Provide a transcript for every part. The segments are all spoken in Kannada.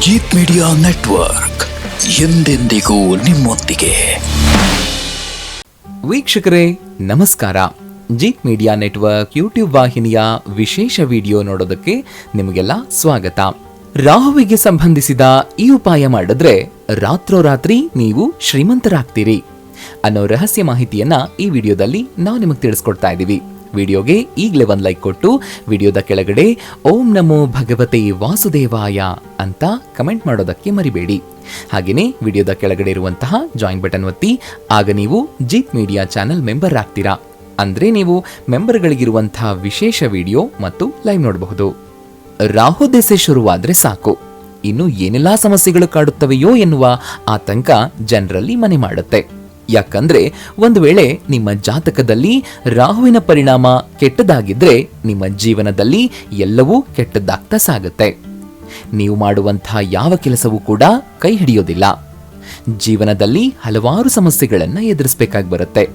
ಜೀತ್ ಮೀಡಿಯಾ ನೆಟ್ವರ್ಕ್ ಎಂದೆಂದಿಗೂ ನಿಮ್ಮೊಂದಿಗೆ. ವೀಕ್ಷಕರೇ ನಮಸ್ಕಾರ. ಜೀತ್ ಮೀಡಿಯಾ ನೆಟ್ವರ್ಕ್ ಯೂಟ್ಯೂಬ್ ವಾಹಿನಿಯ ವಿಶೇಷ ವಿಡಿಯೋ ನೋಡೋದಕ್ಕೆ ನಿಮಗೆಲ್ಲ ಸ್ವಾಗತ. ರಾಹುವಿಗೆ ಸಂಬಂಧಿಸಿದ ಈ ಉಪಾಯ ಮಾಡಿದ್ರೆ ರಾತ್ರೋರಾತ್ರಿ ನೀವು ಶ್ರೀಮಂತರಾಗ್ತೀರಿ ಅನ್ನೋ ರಹಸ್ಯ ಮಾಹಿತಿಯನ್ನ ಈ ವಿಡಿಯೋದಲ್ಲಿ ನಾವು ನಿಮಗೆ ತಿಳಿಸ್ಕೊಡ್ತಾ ಇದ್ದೀವಿ. ವಿಡಿಯೋಗೆ ಈಗಲೇ ಒಂದು ಲೈಕ್ ಕೊಟ್ಟು ವಿಡಿಯೋದ ಕೆಳಗಡೆ ಓಂ ನಮೋ ಭಗವತೆ ವಾಸುದೇವಾಯ ಅಂತ ಕಮೆಂಟ್ ಮಾಡೋದಕ್ಕೆ ಮರಿಬೇಡಿ. ಹಾಗೆಯೇ ವಿಡಿಯೋದ ಕೆಳಗಡೆ ಇರುವಂತಹ ಜಾಯಿನ್ ಬಟನ್ ಒತ್ತಿ, ಆಗ ನೀವು ಜೀತ್ ಮೀಡಿಯಾ ಚಾನೆಲ್ ಮೆಂಬರ್ ಆಗ್ತೀರಾ. ಅಂದ್ರೆ ನೀವು ಮೆಂಬರ್ಗಳಿಗಿರುವಂತಹ ವಿಶೇಷ ವಿಡಿಯೋ ಮತ್ತು ಲೈವ್ ನೋಡಬಹುದು. ರಾಹು ದೆಸೆ ಶುರುವಾದ್ರೆ ಸಾಕು, ಇನ್ನು ಏನೆಲ್ಲಾ ಸಮಸ್ಯೆಗಳು ಕಾಡುತ್ತವೆಯೋ ಎನ್ನುವ ಆತಂಕ ಜನರಲ್ಲಿ ಮನೆ ಮಾಡುತ್ತೆ. ಯಾಕಂದ್ರೆ ಒಂದು ವೇಳೆ ನಿಮ್ಮ ಜಾತಕದಲ್ಲಿ ರಾಹುವಿನ ಪರಿಣಾಮ ಕೆಟ್ಟದಾಗಿದ್ರೆ ನಿಮ್ಮ ಜೀವನದಲ್ಲಿ ಎಲ್ಲವೂ ಕೆಟ್ಟದಾಗ್ತಾ ಸಾಗುತ್ತೆ. ನೀವು ಮಾಡುವಂತಹ ಯಾವ ಕೆಲಸವೂ ಕೂಡ ಕೈ ಹಿಡಿಯೋದಿಲ್ಲ. ಜೀವನದಲ್ಲಿ ಹಲವಾರು ಸಮಸ್ಯೆಗಳನ್ನ ಎದುರಿಸಬೇಕಾಗಿ ಬರುತ್ತೆ.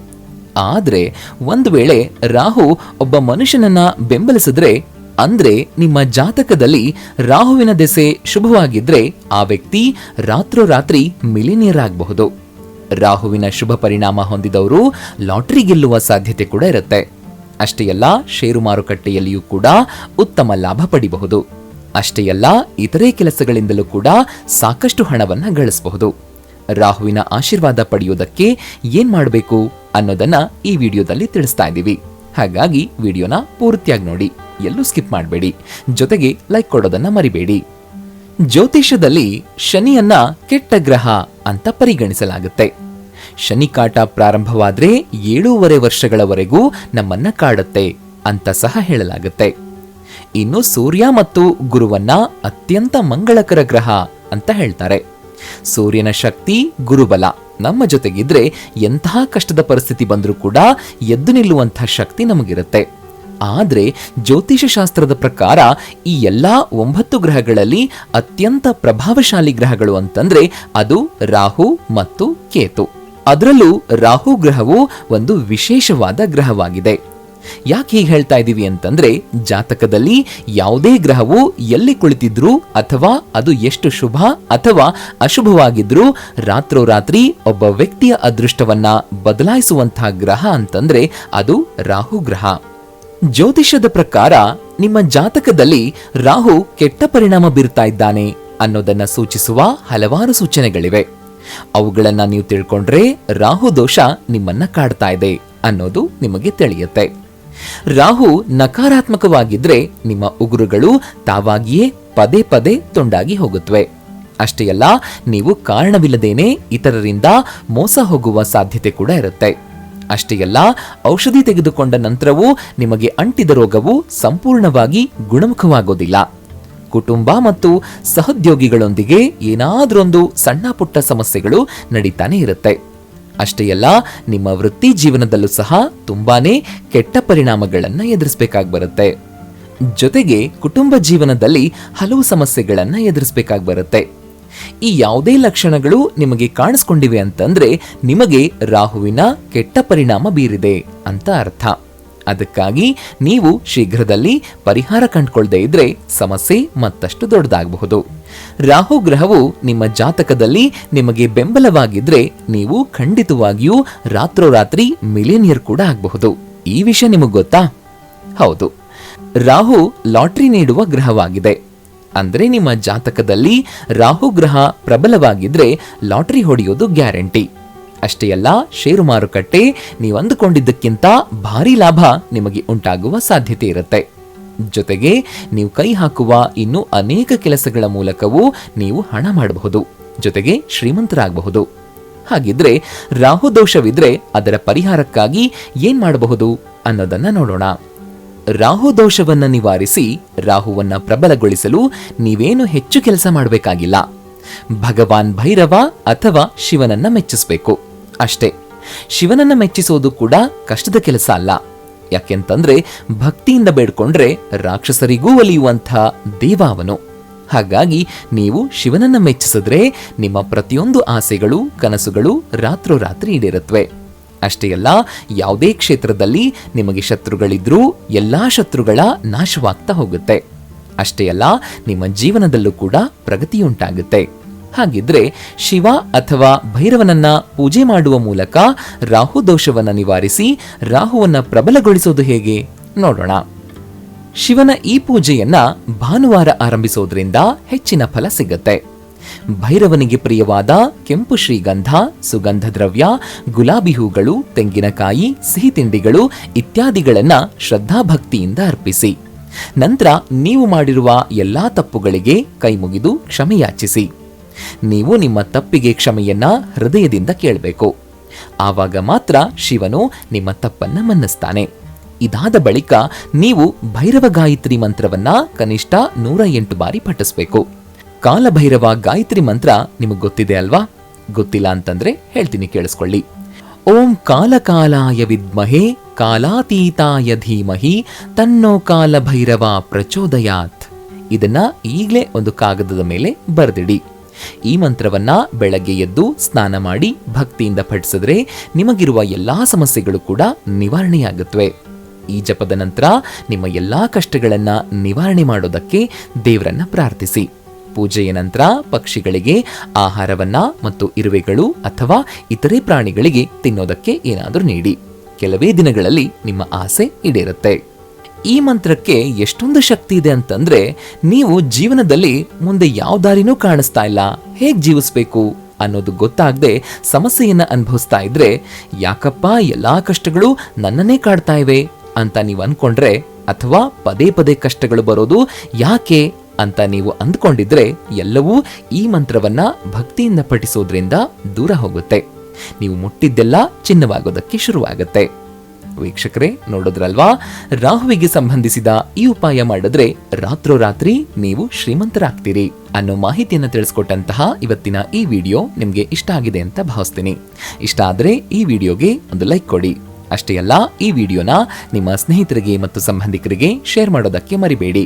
ಆದ್ರೆ ಒಂದು ವೇಳೆ ರಾಹು ಒಬ್ಬ ಮನುಷ್ಯನನ್ನ ಬೆಂಬಲಿಸಿದ್ರೆ, ಅಂದ್ರೆ ನಿಮ್ಮ ಜಾತಕದಲ್ಲಿ ರಾಹುವಿನ ದೆಸೆ ಶುಭವಾಗಿದ್ರೆ ಆ ವ್ಯಕ್ತಿ ರಾತ್ರೋರಾತ್ರಿ ಮಿಲಿನಿಯರ್ ಆಗಬಹುದು. ರಾಹುವಿನ ಶುಭ ಪರಿಣಾಮ ಹೊಂದಿದವರು ಲಾಟರಿ ಗೆಲ್ಲುವ ಸಾಧ್ಯತೆ ಕೂಡ ಇರುತ್ತೆ. ಅಷ್ಟೇ ಅಲ್ಲ, ಷೇರು ಮಾರುಕಟ್ಟೆಯಲ್ಲಿಯೂ ಕೂಡ ಉತ್ತಮ ಲಾಭ ಪಡಿಬಹುದು. ಅಷ್ಟೇ ಅಲ್ಲ, ಇತರೆ ಕೆಲಸಗಳಿಂದಲೂ ಕೂಡ ಸಾಕಷ್ಟು ಹಣವನ್ನ ಗಳಿಸಬಹುದು. ರಾಹುವಿನ ಆಶೀರ್ವಾದ ಪಡೆಯೋದಕ್ಕೆ ಏನ್ ಮಾಡಬೇಕು ಅನ್ನೋದನ್ನ ಈ ವಿಡಿಯೋದಲ್ಲಿ ತಿಳಿಸ್ತಾ ಇದ್ದೀವಿ. ಹಾಗಾಗಿ ವಿಡಿಯೋನ ಪೂರ್ತಿಯಾಗಿ ನೋಡಿ, ಎಲ್ಲೂ ಸ್ಕಿಪ್ ಮಾಡಬೇಡಿ. ಜೊತೆಗೆ ಲೈಕ್ ಕೊಡೋದನ್ನ ಮರಿಬೇಡಿ. ಜ್ಯೋತಿಷ್ಯದಲ್ಲಿ ಶನಿಯನ್ನ ಕೆಟ್ಟ ಗ್ರಹ ಅಂತ ಪರಿಗಣಿಸಲಾಗುತ್ತೆ. ಶನಿ ಕಾಟ ಪ್ರಾರಂಭವಾದ್ರೆ 7.5 ವರ್ಷಗಳವರೆಗೂ ನಮ್ಮನ್ನ ಕಾಡುತ್ತೆ ಅಂತ ಸಹ ಹೇಳಲಾಗುತ್ತೆ. ಇನ್ನು ಸೂರ್ಯ ಮತ್ತು ಗುರುವನ್ನ ಅತ್ಯಂತ ಮಂಗಳಕರ ಗ್ರಹ ಅಂತ ಹೇಳ್ತಾರೆ. ಸೂರ್ಯನ ಶಕ್ತಿ ಗುರುಬಲ ನಮ್ಮ ಜೊತೆಗಿದ್ರೆ ಎಂತಹ ಕಷ್ಟದ ಪರಿಸ್ಥಿತಿ ಬಂದ್ರೂ ಕೂಡ ಎದ್ದು ನಿಲ್ಲುವಂತಹ ಶಕ್ತಿ ನಮಗಿರುತ್ತೆ. ಆದ್ರೆ ಜ್ಯೋತಿಷ ಶಾಸ್ತ್ರದ ಪ್ರಕಾರ ಈ ಎಲ್ಲಾ 9 ಗ್ರಹಗಳಲ್ಲಿ ಅತ್ಯಂತ ಪ್ರಭಾವಶಾಲಿ ಗ್ರಹಗಳು ಅಂತಂದ್ರೆ ಅದು ರಾಹು ಮತ್ತು ಕೇತು. ಅದರಲ್ಲೂ ರಾಹು ಗ್ರಹವು ಒಂದು ವಿಶೇಷವಾದ ಗ್ರಹವಾಗಿದೆ. ಯಾಕೆ ಹೀಗೆ ಹೇಳ್ತಾ ಇದ್ದೀವಿ ಅಂತಂದ್ರೆ, ಜಾತಕದಲ್ಲಿ ಯಾವುದೇ ಗ್ರಹವು ಎಲ್ಲಿ ಕುಳಿತಿದ್ರು ಅಥವಾ ಅದು ಎಷ್ಟು ಶುಭ ಅಥವಾ ಅಶುಭವಾಗಿದ್ರೂ ರಾತ್ರೋರಾತ್ರಿ ಒಬ್ಬ ವ್ಯಕ್ತಿಯ ಅದೃಷ್ಟವನ್ನ ಬದಲಾಯಿಸುವಂತಹ ಗ್ರಹ ಅಂತಂದ್ರೆ ಅದು ರಾಹು ಗ್ರಹ. ಜ್ಯೋತಿಷ್ಯದ ಪ್ರಕಾರ ನಿಮ್ಮ ಜಾತಕದಲ್ಲಿ ರಾಹು ಕೆಟ್ಟ ಪರಿಣಾಮ ಬೀರ್ತಾ ಇದ್ದಾನೆ ಅನ್ನೋದನ್ನ ಸೂಚಿಸುವ ಹಲವಾರು ಸೂಚನೆಗಳಿವೆ. ಅವುಗಳನ್ನ ನೀವು ತಿಳ್ಕೊಂಡ್ರೆ ರಾಹು ದೋಷ ನಿಮ್ಮನ್ನ ಕಾಡ್ತಾ ಇದೆ ಅನ್ನೋದು ನಿಮಗೆ ತಿಳಿಯುತ್ತೆ. ರಾಹು ನಕಾರಾತ್ಮಕವಾಗಿದ್ರೆ ನಿಮ್ಮ ಉಗುರುಗಳು ತಾವಾಗಿಯೇ ಪದೇ ಪದೇ ತುಂಡಾಗಿ ಹೋಗುತ್ತವೆ. ಅಷ್ಟೇ ಅಲ್ಲ, ನೀವು ಕಾರಣವಿಲ್ಲದೇನೆ ಇತರರಿಂದ ಮೋಸ ಹೋಗುವ ಸಾಧ್ಯತೆ ಕೂಡ ಇರುತ್ತೆ. ಅಷ್ಟೇ ಅಲ್ಲ, ಔಷಧಿ ತೆಗೆದುಕೊಂಡ ನಂತರವೂ ನಿಮಗೆ ಅಂಟಿದ ರೋಗವು ಸಂಪೂರ್ಣವಾಗಿ ಗುಣಮುಖವಾಗೋದಿಲ್ಲ. ಕುಟುಂಬ ಮತ್ತು ಸಹೋದ್ಯೋಗಿಗಳೊಂದಿಗೆ ಏನಾದ್ರೊಂದು ಸಣ್ಣ ಪುಟ್ಟ ಸಮಸ್ಯೆಗಳು ನಡೀತಾನೆ ಇರುತ್ತೆ. ಅಷ್ಟೇ ಅಲ್ಲ, ನಿಮ್ಮ ವೃತ್ತಿ ಜೀವನದಲ್ಲೂ ಸಹ ತುಂಬಾನೇ ಕೆಟ್ಟ ಪರಿಣಾಮಗಳನ್ನ ಎದುರಿಸಬೇಕಾಗಿ ಬರುತ್ತೆ. ಜೊತೆಗೆ ಕುಟುಂಬ ಜೀವನದಲ್ಲಿ ಹಲವು ಸಮಸ್ಯೆಗಳನ್ನ ಎದುರಿಸಬೇಕಾಗಿ ಬರುತ್ತೆ. ಈ ಯಾವುದೇ ಲಕ್ಷಣಗಳು ನಿಮಗೆ ಕಾಣಿಸ್ಕೊಂಡಿವೆ ಅಂತಂದ್ರೆ ನಿಮಗೆ ರಾಹುವಿನ ಕೆಟ್ಟ ಪರಿಣಾಮ ಬೀರಿದೆ ಅಂತ ಅರ್ಥ. ಅದಕ್ಕಾಗಿ ನೀವು ಶೀಘ್ರದಲ್ಲಿ ಪರಿಹಾರ ಕಂಡುಕೊಳ್ಳದೆ ಇದ್ರೆ ಸಮಸ್ಯೆ ಮತ್ತಷ್ಟು ದೊಡ್ಡದಾಗಬಹುದು. ರಾಹು ಗ್ರಹವು ನಿಮ್ಮ ಜಾತಕದಲ್ಲಿ ನಿಮಗೆ ಬೆಂಬಲವಾಗಿದ್ರೆ ನೀವು ಖಂಡಿತವಾಗಿಯೂ ರಾತ್ರೋರಾತ್ರಿ ಮಿಲಿಯನಿಯರ್ ಕೂಡ ಆಗಬಹುದು. ಈ ವಿಷಯ ನಿಮಗೆ ಗೊತ್ತಾ? ಹೌದು, ರಾಹು ಲಾಟರಿ ನೀಡುವ ಗ್ರಹವಾಗಿದೆ. ಅಂದ್ರೆ ನಿಮ್ಮ ಜಾತಕದಲ್ಲಿ ರಾಹು ಗ್ರಹ ಪ್ರಬಲವಾಗಿದ್ರೆ ಲಾಟರಿ ಹೊಡೆಯೋದು ಗ್ಯಾರಂಟಿ. ಅಷ್ಟೇ ಅಲ್ಲ, ಷೇರು ಮಾರುಕಟ್ಟೆ ನೀವು ಅಂದುಕೊಂಡಿದ್ದಕ್ಕಿಂತ ಭಾರಿ ಲಾಭ ನಿಮಗೆ ಉಂಟಾಗುವ ಸಾಧ್ಯತೆ ಇರುತ್ತೆ. ಜೊತೆಗೆ ನೀವು ಕೈ ಹಾಕುವ ಇನ್ನು ಅನೇಕ ಕೆಲಸಗಳ ಮೂಲಕವೂ ನೀವು ಹಣ ಮಾಡಬಹುದು, ಜೊತೆಗೆ ಶ್ರೀಮಂತರಾಗಬಹುದು. ಹಾಗಿದ್ರೆ ರಾಹು ದೋಷವಿದ್ರೆ ಅದರ ಪರಿಹಾರಕ್ಕಾಗಿ ಏನ್ ಮಾಡಬಹುದು ಅನ್ನೋದನ್ನ ನೋಡೋಣ. ರಾಹು ದೋಷವನ್ನ ನಿವಾರಿಸಿ ರಾಹುವನ್ನ ಪ್ರಬಲಗೊಳಿಸಲು ನೀವೇನು ಹೆಚ್ಚು ಕೆಲಸ ಮಾಡಬೇಕಾಗಿಲ್ಲ. ಭಗವಾನ್ ಭೈರವ ಅಥವಾ ಶಿವನನ್ನ ಮೆಚ್ಚಿಸಬೇಕು ಅಷ್ಟೇ. ಶಿವನನ್ನ ಮೆಚ್ಚಿಸೋದು ಕೂಡ ಕಷ್ಟದ ಕೆಲಸ ಅಲ್ಲ. ಯಾಕೆಂತಂದ್ರೆ ಭಕ್ತಿಯಿಂದ ಬೇಡ್ಕೊಂಡ್ರೆ ರಾಕ್ಷಸರಿಗೂ ಒಲಿಯುವಂತಹ ದೇವ ಅವನು. ಹಾಗಾಗಿ ನೀವು ಶಿವನನ್ನ ಮೆಚ್ಚಿಸಿದ್ರೆ ನಿಮ್ಮ ಪ್ರತಿಯೊಂದು ಆಸೆಗಳು ಕನಸುಗಳು ರಾತ್ರೋರಾತ್ರಿ ಈಡೇರುತ್ತವೆ. ಅಷ್ಟೇ ಅಲ್ಲ, ಯಾವುದೇ ಕ್ಷೇತ್ರದಲ್ಲಿ ನಿಮಗೆ ಶತ್ರುಗಳಿದ್ರೂ ಎಲ್ಲಾ ಶತ್ರುಗಳ ನಾಶವಾಗ್ತಾ ಹೋಗುತ್ತೆ. ಅಷ್ಟೇ ಅಲ್ಲ, ನಿಮ್ಮ ಜೀವನದಲ್ಲೂ ಕೂಡ ಪ್ರಗತಿಯುಂಟಾಗುತ್ತೆ. ಹಾಗಿದ್ರೆ ಶಿವ ಅಥವಾ ಭೈರವನನ್ನ ಪೂಜೆ ಮಾಡುವ ಮೂಲಕ ರಾಹು ದೋಷವನ್ನ ನಿವಾರಿಸಿ ರಾಹುವನ್ನ ಪ್ರಬಲಗೊಳಿಸೋದು ಹೇಗೆ ನೋಡೋಣ. ಶಿವನ ಈ ಪೂಜೆಯನ್ನ ಭಾನುವಾರ ಆರಂಭಿಸೋದ್ರಿಂದ ಹೆಚ್ಚಿನ ಫಲ ಸಿಗುತ್ತೆ. ಭೈರವನಿಗೆ ಪ್ರಿಯವಾದ ಕೆಂಪು ಶ್ರೀಗಂಧ, ಸುಗಂಧ ದ್ರವ್ಯ, ಗುಲಾಬಿ ಹೂಗಳು, ತೆಂಗಿನಕಾಯಿ, ಸಿಹಿ ತಿಂಡಿಗಳು ಇತ್ಯಾದಿಗಳನ್ನ ಶ್ರದ್ಧಾಭಕ್ತಿಯಿಂದ ಅರ್ಪಿಸಿ. ನಂತರ ನೀವು ಮಾಡಿರುವ ಎಲ್ಲಾ ತಪ್ಪುಗಳಿಗೆ ಕೈ ಮುಗಿದು ಕ್ಷಮೆಯಾಚಿಸಿ. ನೀವು ನಿಮ್ಮ ತಪ್ಪಿಗೆ ಕ್ಷಮೆಯನ್ನ ಹೃದಯದಿಂದ ಕೇಳಬೇಕು. ಆವಾಗ ಮಾತ್ರ ಶಿವನು ನಿಮ್ಮ ತಪ್ಪನ್ನ ಮನ್ನಿಸ್ತಾನೆ. ಇದಾದ ಬಳಿಕ ನೀವು ಭೈರವ ಗಾಯತ್ರಿ ಮಂತ್ರವನ್ನ ಕನಿಷ್ಠ 108 ಬಾರಿ ಪಠಿಸಬೇಕು. ಕಾಲಭೈರವ ಗಾಯತ್ರಿ ಮಂತ್ರ ನಿಮಗೆ ಗೊತ್ತಿದೆ ಅಲ್ವಾ? ಗೊತ್ತಿಲ್ಲ ಅಂತಂದ್ರೆ ಹೇಳ್ತೀನಿ, ಕೇಳಿಸ್ಕೊಳ್ಳಿ. ಓಂ ಕಾಲಕಾಲಾಯ ವಿದ್ಮಹೇ ಕಾಲಾತೀತಾಯ ಧೀಮಹಿ ತನ್ನೋ ಕಾಲಭೈರವ ಪ್ರಚೋದಯಾತ್. ಇದನ್ನ ಈಗಲೇ ಒಂದು ಕಾಗದದ ಮೇಲೆ ಬರೆದಿಡಿ. ಈ ಮಂತ್ರವನ್ನ ಬೆಳಗ್ಗೆ ಎದ್ದು ಸ್ನಾನ ಮಾಡಿ ಭಕ್ತಿಯಿಂದ ಪಠಿಸಿದ್ರೆ ನಿಮಗಿರುವ ಎಲ್ಲಾ ಸಮಸ್ಯೆಗಳು ಕೂಡ ನಿವಾರಣೆಯಾಗುತ್ತವೆ. ಈ ಜಪದ ನಂತರ ನಿಮ್ಮ ಎಲ್ಲಾ ಕಷ್ಟಗಳನ್ನ ನಿವಾರಣೆ ಮಾಡೋದಕ್ಕೆ ದೇವರನ್ನ ಪ್ರಾರ್ಥಿಸಿ. ಪೂಜೆಯ ನಂತರ ಪಕ್ಷಿಗಳಿಗೆ ಆಹಾರವನ್ನ ಮತ್ತು ಇರುವೆಗಳು ಅಥವಾ ಇತರೆ ಪ್ರಾಣಿಗಳಿಗೆ ತಿನ್ನೋದಕ್ಕೆ ಏನಾದರೂ ನೀಡಿ. ಕೆಲವೇ ದಿನಗಳಲ್ಲಿ ನಿಮ್ಮ ಆಸೆ ಈಡೇರುತ್ತೆ. ಈ ಮಂತ್ರಕ್ಕೆ ಎಷ್ಟೊಂದು ಶಕ್ತಿ ಇದೆ ಅಂತಂದ್ರೆ, ನೀವು ಜೀವನದಲ್ಲಿ ಮುಂದೆ ಯಾವ ದಾರಿನೂ ಕಾಣಿಸ್ತಾ ಇಲ್ಲ, ಹೇಗ್ ಜೀವಿಸ್ಬೇಕು ಅನ್ನೋದು ಗೊತ್ತಾಗದೆ ಸಮಸ್ಯೆಯನ್ನ ಅನುಭವಿಸ್ತಾ ಇದ್ರೆ, ಯಾಕಪ್ಪ ಎಲ್ಲಾ ಕಷ್ಟಗಳು ನನ್ನನ್ನೇ ಕಾಡ್ತಾ ಇವೆ ಅಂತ ನೀವು ಅನ್ಕೊಂಡ್ರೆ, ಅಥವಾ ಪದೇ ಪದೇ ಕಷ್ಟಗಳು ಬರೋದು ಯಾಕೆ ಅಂತ ನೀವು ಅಂದ್ಕೊಂಡಿದ್ರೆ, ಎಲ್ಲವೂ ಈ ಮಂತ್ರವನ್ನ ಭಕ್ತಿಯಿಂದ ಪಠಿಸೋದ್ರಿಂದ ದೂರ ಹೋಗುತ್ತೆ. ನೀವು ಮುಟ್ಟಿದ್ದೆಲ್ಲ ಚಿನ್ನವಾಗೋದಕ್ಕೆ ಶುರುವಾಗುತ್ತೆ. ವೀಕ್ಷಕರೇ, ನೋಡಿದ್ರಲ್ವಾ? ರಾಹುವಿಗೆ ಸಂಬಂಧಿಸಿದ ಈ ಉಪಾಯ ಮಾಡಿದ್ರೆ ರಾತ್ರೋರಾತ್ರಿ ನೀವು ಶ್ರೀಮಂತರಾಗ್ತೀರಿ ಅನ್ನೋ ಮಾಹಿತಿಯನ್ನು ತಿಳಿಸ್ಕೊಟ್ಟಂತಹ ಇವತ್ತಿನ ಈ ವಿಡಿಯೋ ನಿಮ್ಗೆ ಇಷ್ಟ ಆಗಿದೆ ಅಂತ ಭಾವಿಸ್ತೀನಿ. ಇಷ್ಟ ಆದ್ರೆ ಈ ವಿಡಿಯೋಗೆ ಒಂದು ಲೈಕ್ ಕೊಡಿ. ಅಷ್ಟೇ ಅಲ್ಲ, ಈ ವಿಡಿಯೋನ ನಿಮ್ಮ ಸ್ನೇಹಿತರಿಗೆ ಮತ್ತು ಸಂಬಂಧಿಕರಿಗೆ ಶೇರ್ ಮಾಡೋದಕ್ಕೆ ಮರಿಬೇಡಿ.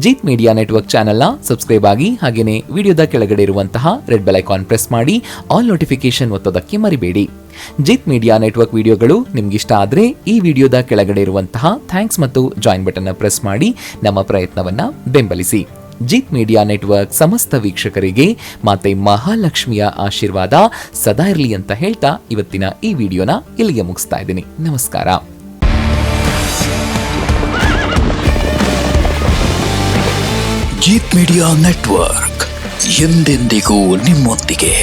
ಜೀತ್ ಮೀಡಿಯಾ ನೆಟ್ವರ್ಕ್ ಚಾನೆಲ್ನ ಸಬ್ಸ್ಕ್ರೈಬ್ ಆಗಿ, ಹಾಗೇನೆ ವಿಡಿಯೋದ ಕೆಳಗಡೆ ಇರುವಂತಹ ರೆಡ್ ಬೆಲ್ ಐಕಾನ್ ಪ್ರೆಸ್ ಮಾಡಿ ಆಲ್ ನೋಟಿಫಿಕೇಶನ್ ಒತ್ತೋದಕ್ಕೆ ಮರಿಬೇಡಿ. ಜೀತ್ ಮೀಡಿಯಾ ನೆಟ್ವರ್ಕ್ ವಿಡಿಯೋಗಳು ನಿಮ್ಗಿಷ್ಟ ಆದ್ರೆ ಈ ವಿಡಿಯೋದ ಕೆಳಗಡೆ ಇರುವಂತಹ ಥ್ಯಾಂಕ್ಸ್ ಮತ್ತು ಜಾಯಿನ್ ಬಟನ್ ಪ್ರೆಸ್ ಮಾಡಿ ನಮ್ಮ ಪ್ರಯತ್ನವನ್ನ ಬೆಂಬಲಿಸಿ. ಜೀತ್ ಮೀಡಿಯಾ ನೆಟ್ವರ್ಕ್ ಸಮಸ್ತ ವೀಕ್ಷಕರಿಗೆ ಮಾತೆ ಮಹಾಲಕ್ಷ್ಮಿಯ ಆಶೀರ್ವಾದ ಸದಾ ಇರಲಿ ಅಂತ ಹೇಳ್ತಾ ಇವತ್ತಿನ ಈ ವಿಡಿಯೋನ ಇಲ್ಲಿಗೆ ಮುಗಿಸ್ತಾ ಇದ್ದೀನಿ. ನಮಸ್ಕಾರ. ಜೀತ್ ಮೀಡಿಯಾ ನೆಟ್ವರ್ಕ್ ಎಂದೆಂದಿಗೂ ನಿಮ್ಮೊಂದಿಗೆ.